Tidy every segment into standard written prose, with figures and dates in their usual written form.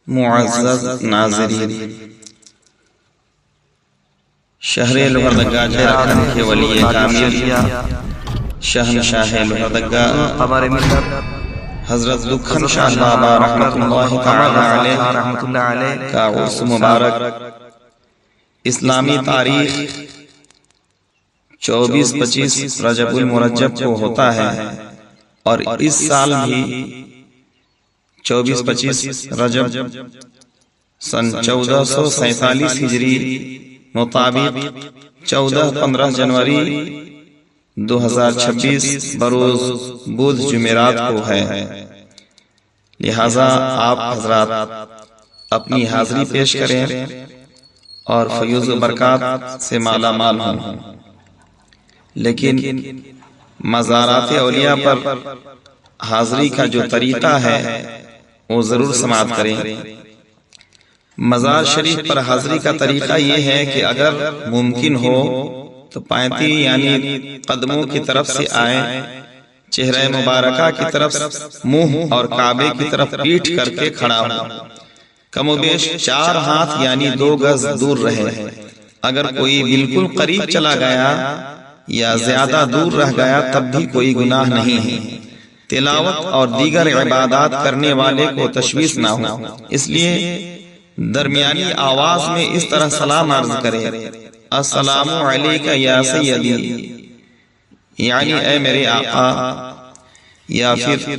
معزز ناظرین، شہر لوہردگہ جھارکھنڈ کے ولی کامل شہنشاہ لوہردگہ حضرت دکھن شاہ بابا رحمۃ اللہ تعالی علیہ کا عرس مبارک اسلامی تاریخ 24-25 رجب المرجب کو ہوتا ہے، اور اس سال بھی 24-25 رجب سن 1447 ہجری مطابق 14-15 جنوری 2026 بروز بدھ جمعرات کو ہے۔ لہذا آپ حضرات اپنی حاضری پیش کریں اور فیوز و برکات سے مالا مال ہوں۔ لیکن مزارات اولیاء پر حاضری کا جو طریقہ ہے وہ ضرور سماعت کریں۔ مزار شریف پر حاضری کا طریقہ یہ ہے کہ اگر ممکن ہو تو پائنتی یعنی قدموں کی طرف سے آئیں، چہرہ مبارکہ کی طرف منہ اور کعبے کی طرف پیٹھ کر کے کھڑا ہو، کم و بیش 4 ہاتھ یعنی 2 گز دور رہے۔ اگر کوئی بالکل قریب چلا گیا یا زیادہ دور رہ گیا تب بھی کوئی گناہ نہیں ہے۔ تلاوت اور دیگر عبادات کرنے والے کو تشویش نہ ہو، اس لیے درمیانی آواز میں اس طرح سلام عرض کرے: السلام علیکہ یا سیدی، یعنی اے میرے آقا، یا پھر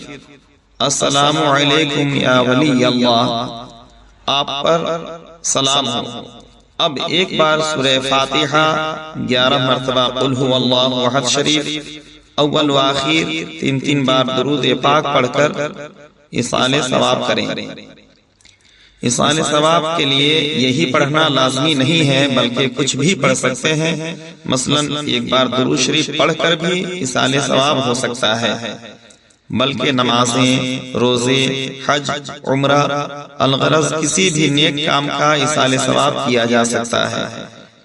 السلام علیکم یا ولی اللہ، آپ پر سلام ہو۔ اب ایک بار سورہ فاتحہ 11 مرتبہ قل هو اللہ احد شریف اول و آخر 3 بار درود پاک پڑھ کر ایصال ثواب کریں۔ ایصال ثواب کے لیے یہی پڑھنا لازمی نہیں ہے بلکہ کچھ بھی پڑھ سکتے ہیں، مثلا ایک بار درود شریف پڑھ کر بھی ایصال ثواب ہو سکتا ہے، بلکہ نمازیں، روزے، حج، عمرہ، الغرض کسی بھی نیک کام کا ایصال ثواب کیا جا سکتا ہے۔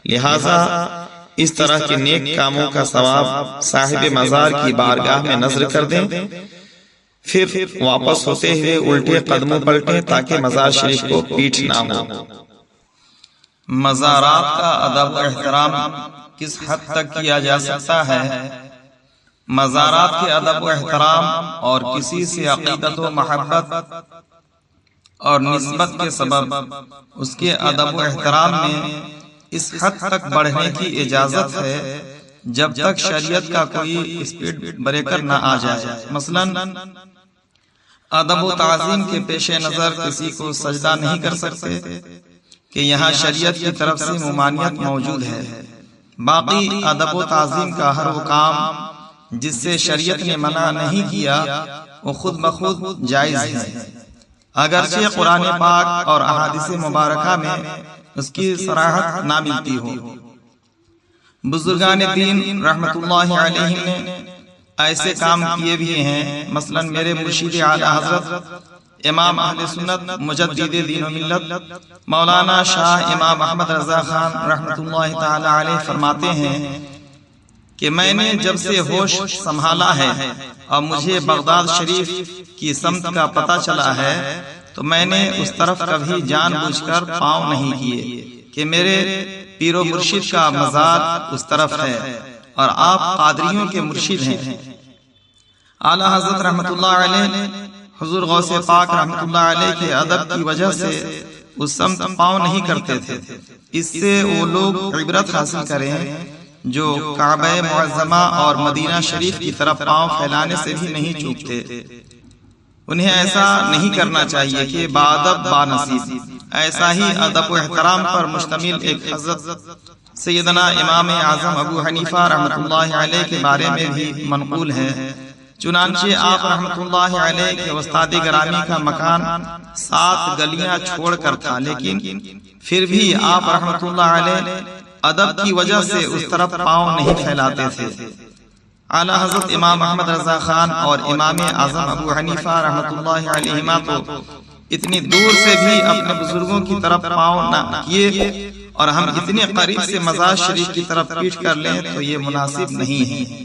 لہذا اس طرح کے نیک کاموں کا ثواب صاحب مزار کی بارگاہ میں نذر کر دیں، پھر واپس ہوتے ہوئے الٹے قدموں پلٹیں تاکہ مزار شریف کو پیٹھ نہ ہو۔ مزارات کا ادب و احترام کس حد تک کیا جا سکتا ہے؟ مزارات کے ادب و احترام اور کسی سے عقیدت و محبت اور نسبت کے سبب اس کے ادب و احترام میں اس حد تک بڑھنے کی اجازت ہے جب تک شریعت کا کوئی اسپیڈ بریکر نہ آ جائے۔ مثلا ادب و تعظیم کے پیش نظر کسی کو سجدہ نہیں کر سکتے کہ یہاں شریعت کی طرف سے ممانعت موجود ہے۔ باقی ادب و تعظیم کا ہر وہ کام جس سے شریعت نے منع نہیں کیا وہ خود بخود جائز ہے، اگرچہ قرآن پاک اور احادیث مبارکہ میں اس کی صراحت نہ ملتی ہو۔ بزرگان دین رحمت اللہ علیہ نے ایسے کام کیے بھی ہیں، مثلا میرے مرشد اعلی حضرت امام اہل سنت مجدد دین و ملت مولانا شاہ امام احمد رضا خان رحمت اللہ تعالی علیہ فرماتے ہیں کہ میں نے جب سے ہوش سنبھالا ہے اور مجھے بغداد شریف کی سمت کا پتہ چلا ہے تو میں نے اس طرف کبھی جان بوجھ کر پاؤں نہیں کیے کہ میرے پیر و مرشد کا مزار اس طرف ہے اور آپ قادریوں کے مرشد ہیں۔ اعلی حضرت رحمت اللہ علیہ حضور غوث پاک رحمت اللہ علیہ کے ادب کی وجہ سے اس سمت پاؤں نہیں کرتے تھے۔ اس سے وہ لوگ عبرت حاصل کریں جو کعبہ معظمہ اور مدینہ شریف کی طرف پاؤں پھیلانے سے بھی نہیں چوکتے۔ انہیں ایسا نہیں کرنا چاہیے کہ بادب بانصیب۔ ایسا ہی ادب و احترام پر مشتمل ایک حضرت سیدنا امام اعظم ابو حنیفہ رحمۃ اللہ علیہ کے بارے میں بھی منقول ہے۔ چنانچہ آپ رحمۃ اللہ علیہ کے استاد گرامی کا مکان 7 گلیاں چھوڑ کر تھا، لیکن پھر بھی آپ رحمۃ اللہ علیہ ادب کی وجہ سے اس طرف پاؤں نہیں پھیلاتے تھے۔ اعلی حضرت امام احمد رضا خان اور امام اعظم ابو حنیفہ رحمۃ اللہ علیہما تو اتنی دور سے بھی اپنے بزرگوں کی طرف پاؤں نہ کیے، اور ہم اتنے قریب سے مزار شریف کی طرف پیٹھ کر لیں تو یہ مناسب نہیں ہے۔